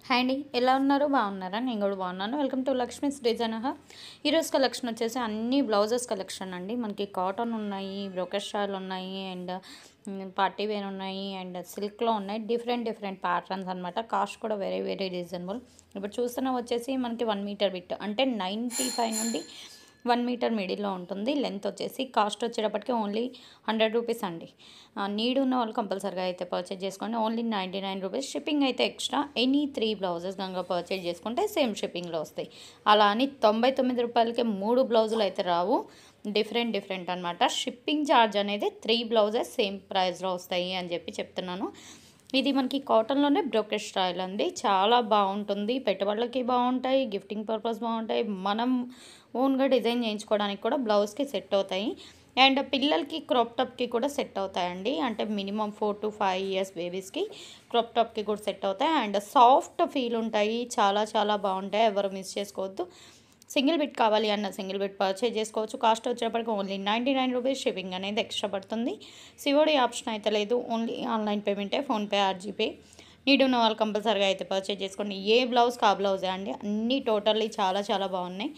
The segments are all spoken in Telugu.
హాయ్ అండి, ఎలా ఉన్నారు? బాగున్నారా? నేను కూడా బాగున్నాను. Welcome to Lakshmi's design. ఈరోజు కలెక్షన్ వచ్చేసి అన్ని బ్లౌజెస్ కలెక్షన్ అండి. మనకి కాటన్ ఉన్నాయి, బ్రోకెట్ స్టైల్ ఉన్నాయి, అండ్ పార్టీ వేర్ ఉన్నాయి, అండ్ సిల్క్లో ఉన్నాయి. డిఫరెంట్ డిఫరెంట్ ప్యాటర్న్స్ అనమాట. కాస్ట్ కూడా వెరీ వెరీ రీజనబుల్. ఇప్పుడు చూస్తున్న వచ్చేసి మనకి 1 మీటర్ బిట్ అంటే 95 నుండి 1 మీటర్ మిడిల్లో ఉంటుంది. లెంత్ వచ్చేసి కాస్ట్ వచ్చేటప్పటికి ఓన్లీ 100 రూపీస్ అండి. నీడ్ ఉన్న వాళ్ళు కంపల్సరీగా అయితే పర్చేజ్ చేసుకోండి. Only 99 rupees. షిప్పింగ్ అయితే ఎక్స్ట్రా. ఎనీ 3 బ్లౌజెస్ కనుక పర్చేజ్ చేసుకుంటే సేమ్ షిప్పింగ్లో వస్తాయి. అలా అని 99 రూపాయలకి 3 బ్లౌజులు అయితే రావు. డిఫరెంట్ డిఫరెంట్ అనమాట. షిప్పింగ్ ఛార్జ్ అనేది 3 బ్లౌజెస్ సేమ్ ప్రైస్లో వస్తాయి అని చెప్పి చెప్తున్నాను. ఇది మనకి కాటన్లోనే బ్రోకెట్ స్టైల్ అండి. చాలా బాగుంటుంది. పెట్టుబడులకి బాగుంటాయి, గిఫ్టింగ్ పర్పస్ బాగుంటాయి, మనం ఓన్గా డిజైన్ చేయించుకోవడానికి కూడా బ్లౌజ్కి సెట్ అవుతాయి. అండ్ పిల్లలకి క్రాప్ టాప్కి కూడా సెట్ అవుతాయండి. అంటే మినిమం 4 to 5 years బేబీస్కి క్రాప్ టాప్కి కూడా సెట్ అవుతాయి. అండ్ సాఫ్ట్ ఫీల్ ఉంటాయి. చాలా చాలా బాగుంటాయి. ఎవరు మిస్ చేసుకోవద్దు. సింగిల్ బిట్ కావాలి అన్న సింగిల్ బిట్ పర్చేజ్ చేసుకోవచ్చు. కాస్ట్ వచ్చేప్పటికి ఓన్లీ 99 రూపీస్. షిప్పింగ్ అనేది ఎక్స్ట్రా పడుతుంది. సిఓడి ఆప్షన్ అయితే లేదు. ఓన్లీ ఆన్లైన్ పేమెంటే, ఫోన్పే ఆర్ జీపే. నీడ్ ఉన్న వాళ్ళు కంపల్సరీగా అయితే పర్చేజ్ చేసుకోండి. ఏ బ్లౌజ్కి ఆ బ్లౌజే అండి. అన్నీ టోటల్లీ చాలా చాలా బాగున్నాయి.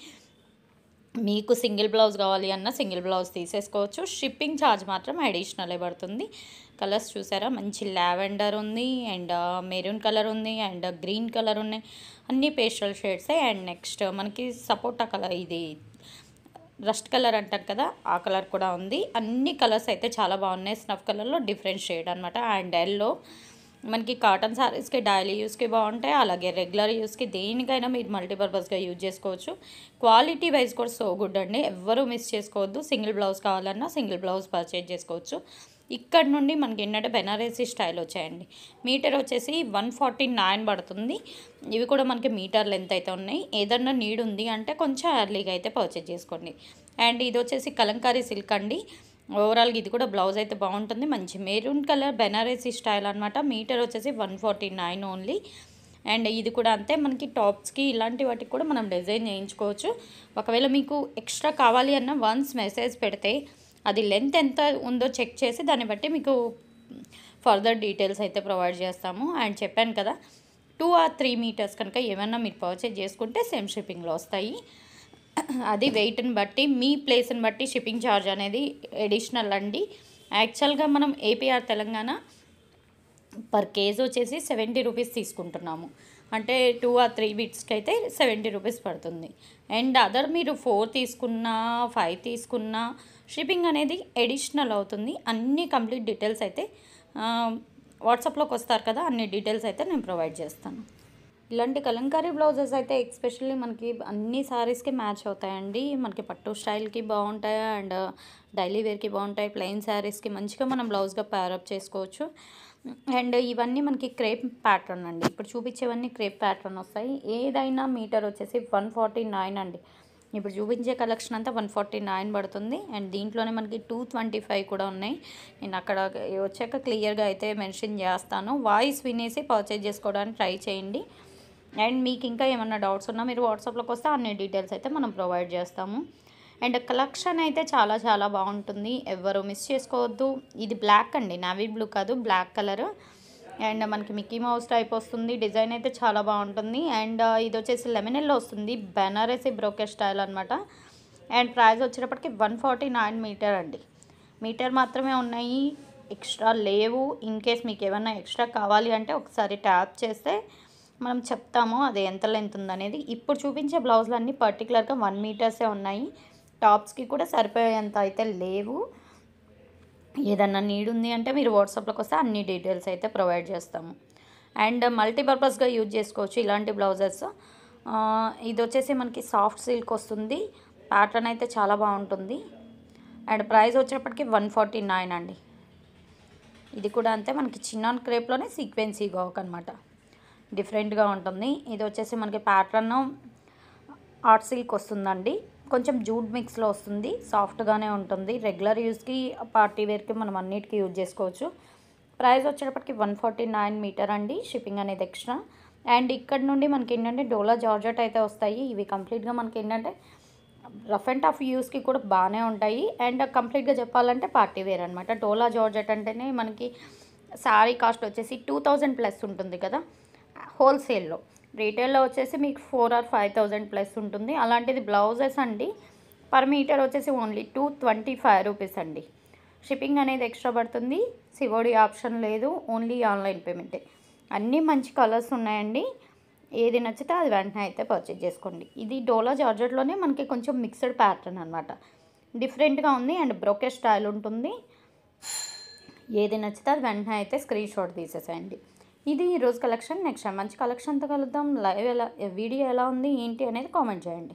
మీకు సింగిల్ బ్లౌజ్ కావాలి అన్న సింగిల్ బ్లౌజ్ తీసేసుకోవచ్చు. షిప్పింగ్ ఛార్జ్ మాత్రం అడిషనల్ పడుతుంది. కలర్స్ చూసారా? మంచి లావెండర్ ఉంది, అండ్ మెరూన్ కలర్ ఉంది, అండ్ గ్రీన్ కలర్ ఉన్నాయి. అన్నీ పేస్టల్ షేడ్సే. అండ్ నెక్స్ట్ మనకి సపోటా కలర్, ఇది రస్ట్ కలర్ అంటాం కదా, ఆ కలర్ కూడా ఉంది. అన్ని కలర్స్ అయితే చాలా బాగున్నాయి. స్నఫ్ కలర్లో డిఫరెంట్ షేడ్ అనమాట. అండ్ ఎల్లో మనకి కాటన్ శారీస్కి డైలీ యూస్కి బాగుంటాయి. అలాగే రెగ్యులర్ యూస్కి దేనికైనా మీరు మల్టీపర్పస్గా యూజ్ చేసుకోవచ్చు. క్వాలిటీ వైజ్ కూడా సో గుడ్ అండి. ఎవ్వరూ మిస్ చేసుకోవద్దు. సింగిల్ బ్లౌజ్ కావాలన్నా సింగిల్ బ్లౌజ్ పర్చేజ్ చేసుకోవచ్చు. ఇక్కడ నుండి మనకి ఏంటంటే బెనారసీ స్టైల్ వచ్చాయండి. మీటర్ వచ్చేసి 149 పడుతుంది. ఇవి కూడా మనకి మీటర్ లెంత్ అయితే ఉన్నాయి. ఏదన్నా నీడ్ ఉంది అంటే కొంచెం ఎర్లీగా అయితే పర్చేజ్ చేసుకోండి. అండ్ ఇది వచ్చేసి కలంకారీ సిల్క్ అండి. ఓవరాల్గా ఇది కూడా బ్లౌజ్ అయితే బాగుంటుంది. మంచి మెరూన్ కలర్ బెనారసీ స్టైల్ అనమాట. మీటర్ వచ్చేసి 149 ఓన్లీ. అండ్ ఇది కూడా అంతే. మనకి టాప్స్కి ఇలాంటి వాటికి కూడా మనం డిజైన్ చేయించుకోవచ్చు. ఒకవేళ మీకు ఎక్స్ట్రా కావాలి అన్న వన్స్ మెసేజ్ పెడితే అది లెంత్ ఎంత ఉందో చెక్ చేసి దాన్ని బట్టి మీకు ఫర్దర్ డీటెయిల్స్ అయితే ప్రొవైడ్ చేస్తాము. అండ్ చెప్పాను కదా, 2 or 3 మీటర్స్ కనుక ఏమన్నా మీరు పర్చేజ్ చేసుకుంటే సేమ్ షిప్పింగ్లో వస్తాయి. అది వెయిట్ని బట్టి, మీ ప్లేస్ని బట్టి షిప్పింగ్ ఛార్జ్ అనేది అడిషనల్ అండి. యాక్చువల్గా మనం ఏపీఆర్ తెలంగాణ పర్ కేజీ వచ్చేసి 70 రూపీస్ తీసుకుంటున్నాము. అంటే 2 or 3 బిట్స్కి అయితే 70 రూపీస్ పడుతుంది. అండ్ అదర్ మీరు 4 తీసుకున్నా 5 తీసుకున్నా షిప్పింగ్ అనేది అడిషనల్ అవుతుంది. అన్ని కంప్లీట్ డీటెయిల్స్ అయితే వాట్సాప్లోకి వస్తారు కదా, అన్ని డీటెయిల్స్ అయితే నేను ప్రొవైడ్ చేస్తాను. ఇలాంటి కలంకారీ బ్లౌజెస్ అయితే ఎస్పెషల్లీ మనకి అన్ని సారీస్కి మ్యాచ్ అవుతాయండి. మనకి పట్టు స్టైల్కి బాగుంటాయి, అండ్ డైలీ వేర్కి బాగుంటాయి. ప్లెయిన్ శారీస్కి మంచిగా మనం బ్లౌజ్గా ప్యారప్ చేసుకోవచ్చు. అండ్ ఇవన్నీ మనకి క్రేప్ ప్యాటర్న్ అండి. ఇప్పుడు చూపించేవన్నీ క్రేప్ ప్యాటర్న్ వస్తాయి. ఏదైనా మీటర్ వచ్చేసి 149 అండి. ఇప్పుడు చూపించే కలెక్షన్ అంతా 149 పడుతుంది. అండ్ దీంట్లోనే మనకి 225 కూడా ఉన్నాయి. నేను అక్కడ వచ్చాక క్లియర్గా అయితే మెన్షన్ చేస్తాను. వాయిస్ వినేసి పర్చేజ్ చేసుకోవడానికి ట్రై చేయండి. అండ్ మీకు ఇంకా ఏమన్నా డౌట్స్ ఉన్నా మీరు వాట్సాప్లోకి వస్తే అన్ని డీటెయిల్స్ అయితే మనం ప్రొవైడ్ చేస్తాము. అండ్ కలెక్షన్ అయితే చాలా చాలా బాగుంటుంది. ఎవరు మిస్ చేసుకోవద్దు. ఇది బ్లాక్ అండి, నావీ బ్లూ కాదు, బ్లాక్ కలర్. అండ్ మనకి మిక్కీ మౌస్ టైప్ వస్తుంది. డిజైన్ అయితే చాలా బాగుంటుంది. అండ్ ఇది వచ్చేసి లెమనెల్లో వస్తుంది. బెనారసీ బ్రోకెట్ స్టైల్ అనమాట. అండ్ ప్రైస్ వచ్చేటప్పటికి 149 మీటర్ అండి. మీటర్ మాత్రమే ఉన్నాయి, ఎక్స్ట్రా లేవు. ఇన్ కేస్ మీకు ఏమన్నా ఎక్స్ట్రా కావాలి అంటే ఒకసారి ట్యాప్ చేస్తే మనం చెప్తాము అది ఎంత లెంత్ ఉందనేది. ఇప్పుడు చూపించే బ్లౌజులు అన్నీ పర్టికులర్గా 1 మీటర్సే ఉన్నాయి. టాప్స్కి కూడా సరిపోయేంత అయితే లేవు. ఏదన్నా నీడ్ ఉంది అంటే మీరు వాట్సాప్లోకి వస్తే అన్ని డీటెయిల్స్ అయితే ప్రొవైడ్ చేస్తాము. అండ్ మల్టీపర్పస్గా యూజ్ చేసుకోవచ్చు ఇలాంటి బ్లౌజెస్. ఇది వచ్చేసి మనకి సాఫ్ట్ సిల్క్ వస్తుంది. ప్యాటర్న్ అయితే చాలా బాగుంటుంది. అండ్ ప్రైస్ వచ్చేటప్పటికి 149 అండి. ఇది కూడా అంతే. మనకి చిన్నాన్ క్రేప్లోనే సీక్వెన్సీ గోక్ అనమాట. డిఫరెంట్గా ఉంటుంది. ఇది వచ్చేసి మనకి ప్యాటర్న్ ఆర్ట్ సిల్క్ వస్తుందండి. కొంచెం జూట్ మిక్స్లో వస్తుంది. సాఫ్ట్గానే ఉంటుంది. రెగ్యులర్ యూస్కి, పార్టీ వేర్కి మనం అన్నిటికీ యూజ్ చేసుకోవచ్చు. ప్రైస్ వచ్చేటప్పటికి 149 మీటర్ అండి. షిప్పింగ్ అనేది ఎక్స్ట్రా. అండ్ ఇక్కడ నుండి మనకి ఏంటంటే డోలా జార్జెట్ అయితే వస్తాయి. ఇవి కంప్లీట్గా మనకి ఏంటంటే రఫ్ అండ్ టఫ్ యూస్కి కూడా బాగానే ఉంటాయి. అండ్ కంప్లీట్గా చెప్పాలంటే పార్టీ వేర్ అనమాట. డోలా జార్జెట్ అంటేనే మనకి శారీ కాస్ట్ వచ్చేసి 2000 ప్లస్ ఉంటుంది కదా. హోల్సేల్లో. రీటైల్లో వచ్చేసి మీకు 4 or 5,000 ప్లస్ ఉంటుంది. అలాంటిది బ్లౌజెస్ అండి పర్ మీటర్ వచ్చేసి ఓన్లీ 225 రూపీస్ అండి. షిప్పింగ్ అనేది ఎక్స్ట్రా పడుతుంది. సిఓడి ఆప్షన్ లేదు, ఓన్లీ ఆన్లైన్ పేమెంటే. అన్నీ మంచి కలర్స్ ఉన్నాయండి. ఏది నచ్చితే అది వెంటనే అయితే పర్చేజ్ చేసుకోండి. ఇది డోలా జార్జెట్లోనే మనకి కొంచెం మిక్స్డ్ ప్యాటర్న్ అనమాట. డిఫరెంట్గా ఉంది అండ్ బ్రోకెట్ స్టైల్ ఉంటుంది. ఏది నచ్చితే అది వెంటనే అయితే స్క్రీన్ షాట్ తీసేసేయండి. ఇది ఈరోజు కలెక్షన్. నెక్స్ట్ మంచి కలెక్షన్తో కలుద్దాం. వీడియో ఎలా ఉంది ఏంటి అనేది కామెంట్ చేయండి.